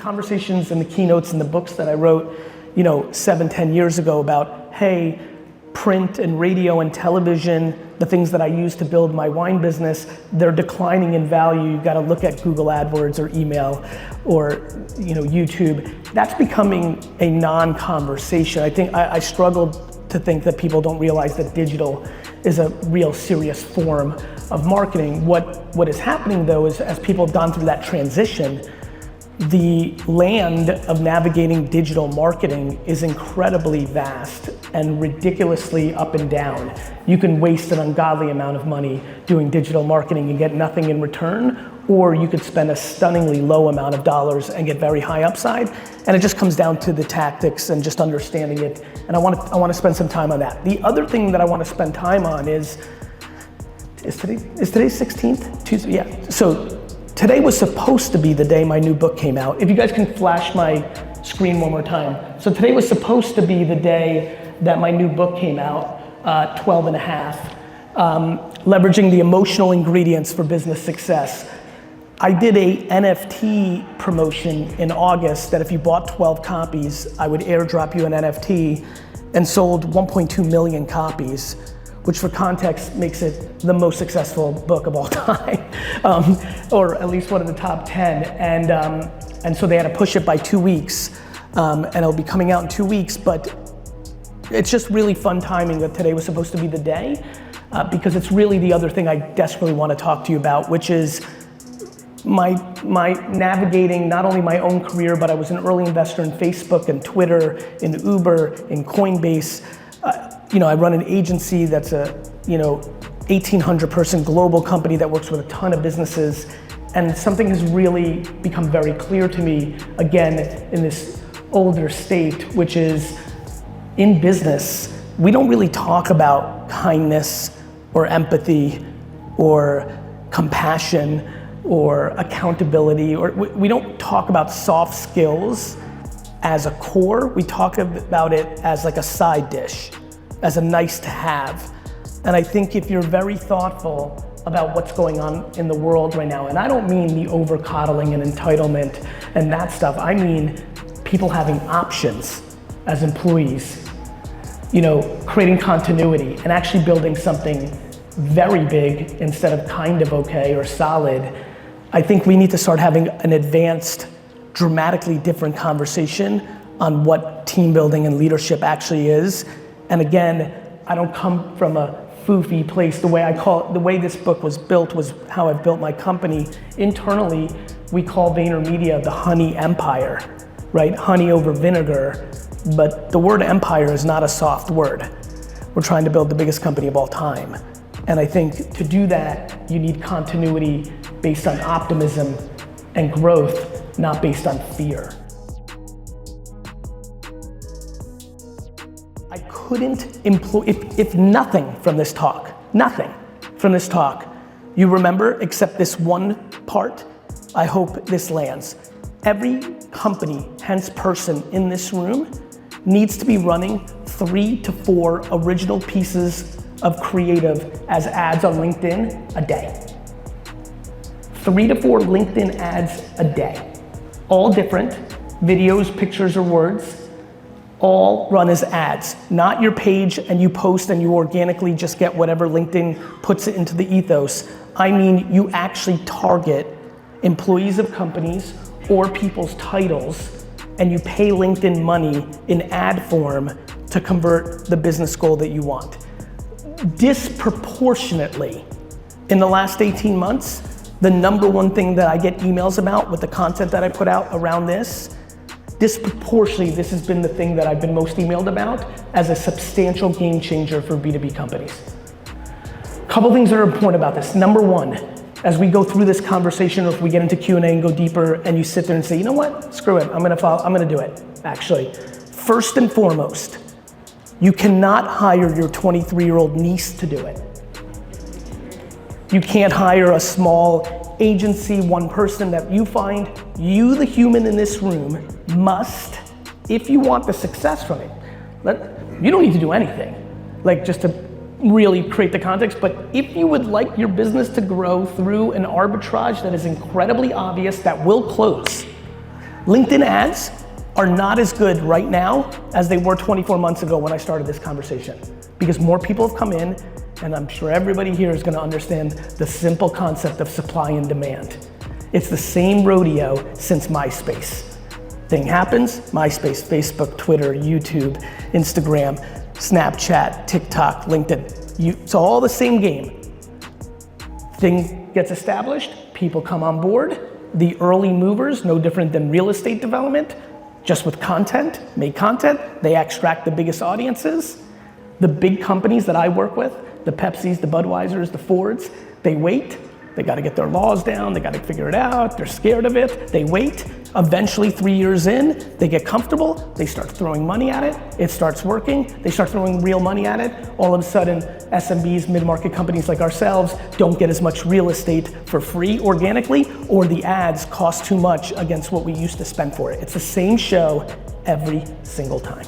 conversations and the keynotes and the books that I wrote, 7-10 years ago about, hey, print and radio and television, the things that I use to build my wine business, they're declining in value. You gotta look at Google AdWords or email or YouTube. That's becoming a non-conversation. I think I struggled to think that people don't realize that digital is a real serious form of marketing. What is happening though is as people have gone through that transition, the land of navigating digital marketing is incredibly vast and ridiculously up and down. You can waste an ungodly amount of money doing digital marketing and get nothing in return, or you could spend a stunningly low amount of dollars and get very high upside. And it just comes down to the tactics and just understanding it. And I want to spend some time on that. The other thing that I want to spend time on is today 16th? Tuesday, yeah. So today was supposed to be the day my new book came out. If you guys can flash my screen one more time. So today was supposed to be the day that my new book came out, 12 and a half, leveraging the emotional ingredients for business success. I did a NFT promotion in August that if you bought 12 copies, I would airdrop you an NFT, and sold 1.2 million copies, which for context makes it the most successful book of all time, or at least one of the top 10. And so they had to push it by 2 weeks, and it'll be coming out in 2 weeks, but it's just really fun timing that today was supposed to be the day, because it's really the other thing I desperately want to talk to you about, which is my navigating not only my own career, but I was an early investor in Facebook and Twitter, in Uber, in Coinbase. I run an agency that's a 1,800 person global company that works with a ton of businesses, and something has really become very clear to me, again, in this older state, which is in business, we don't really talk about kindness or empathy or compassion or accountability, or we don't talk about soft skills as a core. We talk about it as like a side dish, as a nice to have. And I think if you're very thoughtful about what's going on in the world right now, and I don't mean the over coddling and entitlement and that stuff, I mean people having options as employees, creating continuity and actually building something very big instead of kind of okay or solid. I think we need to start having an advanced, dramatically different conversation on what team building and leadership actually is. And again, I don't come from a foofy place. The way this book was built was how I've built my company. Internally, we call VaynerMedia the honey empire, right? Honey over vinegar, but the word empire is not a soft word. We're trying to build the biggest company of all time. And I think to do that, you need continuity based on optimism and growth, not based on fear. I couldn't employ, if nothing from this talk, you remember except this one part, I hope this lands. Every company, hence person in this room, needs to be running 3 to 4 original pieces of creative as ads on LinkedIn a day. 3 to 4 LinkedIn ads a day. All different, videos, pictures, or words, all run as ads. Not your page and you post and you organically just get whatever LinkedIn puts it into the ethos. I mean, you actually target employees of companies or people's titles, and you pay LinkedIn money in ad form to convert the business goal that you want. Disproportionately, in the last 18 months, the number one thing that I get emails about with the content that I put out around this, disproportionately, this has been the thing that I've been most emailed about as a substantial game changer for B2B companies. Couple things that are important about this. Number one, as we go through this conversation, or if we get into Q&A and go deeper and you sit there and say, you know what, screw it, I'm gonna do it, actually. First and foremost, you cannot hire your 23-year-old niece to do it. You can't hire a small agency, one person that you find. You, the human in this room, must, if you want the success from it, you don't need to do anything, like just to really create the context, but if you would like your business to grow through an arbitrage that is incredibly obvious, that will close, LinkedIn ads are not as good right now as they were 24 months ago when I started this conversation. Because more people have come in, and I'm sure everybody here is gonna understand the simple concept of supply and demand. It's the same rodeo since MySpace. Thing happens, MySpace, Facebook, Twitter, YouTube, Instagram, Snapchat, TikTok, LinkedIn. It's all the same game. Thing gets established, people come on board. The early movers, no different than real estate development, just with content, make content, they extract the biggest audiences. The big companies that I work with, the Pepsis, the Budweisers, the Fords, they wait. They gotta get their laws down, they gotta figure it out, they're scared of it, they wait. Eventually 3 years in, they get comfortable, they start throwing money at it, it starts working, they start throwing real money at it. All of a sudden, SMBs, mid-market companies like ourselves don't get as much real estate for free organically, or the ads cost too much against what we used to spend for it. It's the same show every single time.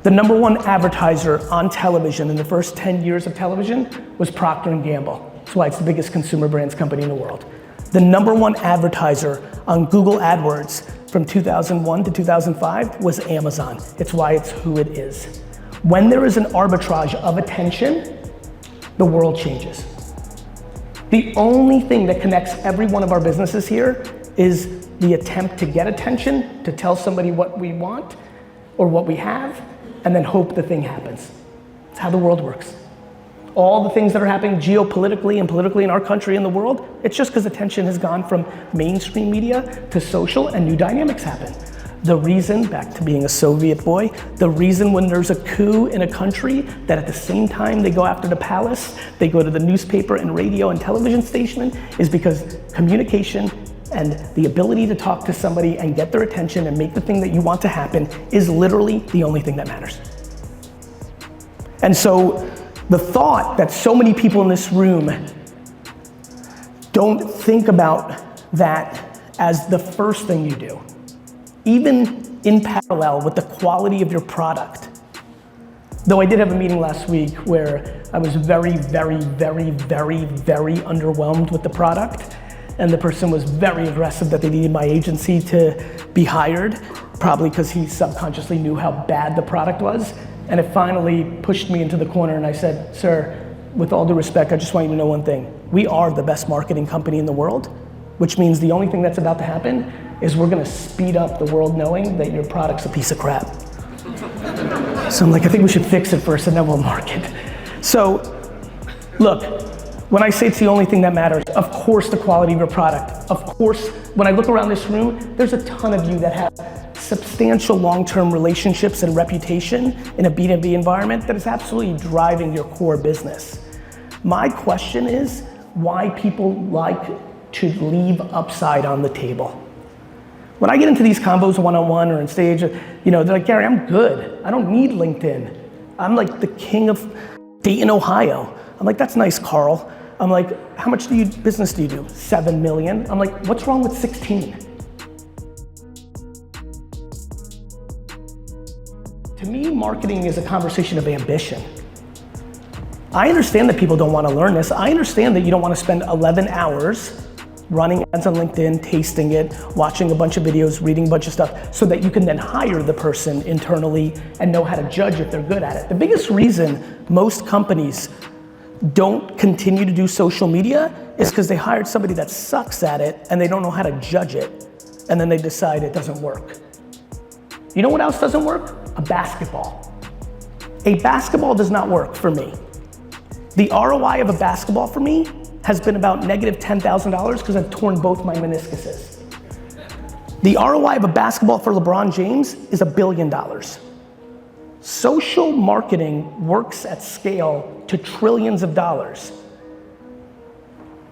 The #1 advertiser on television in the first 10 years of television was Procter & Gamble. That's why it's the biggest consumer brands company in the world. The #1 advertiser on Google AdWords from 2001 to 2005 was Amazon. It's why it's who it is. When there is an arbitrage of attention, the world changes. The only thing that connects every one of our businesses here is the attempt to get attention, to tell somebody what we want or what we have, and then hope the thing happens. It's how the world works. All the things that are happening geopolitically and politically in our country and the world, it's just because attention has gone from mainstream media to social and new dynamics happen. The reason, back to being a Soviet boy, the reason when there's a coup in a country that at the same time they go after the palace, they go to the newspaper and radio and television station is because communication and the ability to talk to somebody and get their attention and make the thing that you want to happen is literally the only thing that matters. And so, the thought that so many people in this room don't think about that as the first thing you do, even in parallel with the quality of your product. Though I did have a meeting last week where I was very underwhelmed with the product, and the person was very aggressive that they needed my agency to be hired, probably because he subconsciously knew how bad the product was. And it finally pushed me into the corner and I said, sir, with all due respect, I just want you to know one thing. We are the best marketing company in the world, which means the only thing that's about to happen is we're gonna speed up the world knowing that your product's a piece of crap. So I'm like, I think we should fix it first and then we'll market. So, look, when I say it's the only thing that matters, of course the quality of your product. Of course, when I look around this room, there's a ton of you that have substantial long-term relationships and reputation in a B2B environment that is absolutely driving your core business. My question is why people like to leave upside on the table. When I get into these combos one-on-one or on stage, they're like, Gary, I'm good. I don't need LinkedIn. I'm like the king of Dayton, Ohio. I'm like, that's nice, Carl. I'm like, how much business do you do? 7 million. I'm like, what's wrong with 16? To me, marketing is a conversation of ambition. I understand that people don't want to learn this. I understand that you don't want to spend 11 hours running ads on LinkedIn, tasting it, watching a bunch of videos, reading a bunch of stuff, so that you can then hire the person internally and know how to judge if they're good at it. The biggest reason most companies don't continue to do social media is because they hired somebody that sucks at it and they don't know how to judge it, and then they decide it doesn't work. You know what else doesn't work? A basketball. A basketball does not work for me. The ROI of a basketball for me has been about negative $10,000 because I've torn both my meniscuses. The ROI of a basketball for LeBron James is $1 billion. Social marketing works at scale to trillions of dollars.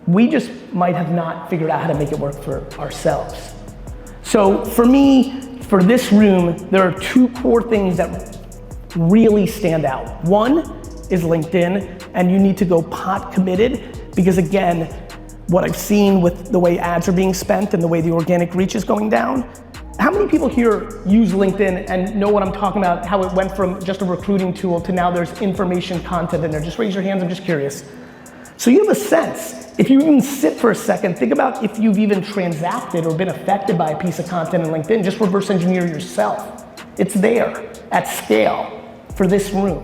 We just might have not figured out how to make it work for ourselves. So for me, for this room, there are two core things that really stand out. One is LinkedIn, and you need to go pot committed, because again, what I've seen with the way ads are being spent and the way the organic reach is going down, how many people here use LinkedIn and know what I'm talking about, how it went from just a recruiting tool to now there's information content in there? Just raise your hands, I'm just curious. So you have a sense. If you even sit for a second, think about if you've even transacted or been affected by a piece of content in LinkedIn, just reverse engineer yourself. It's there at scale for this room.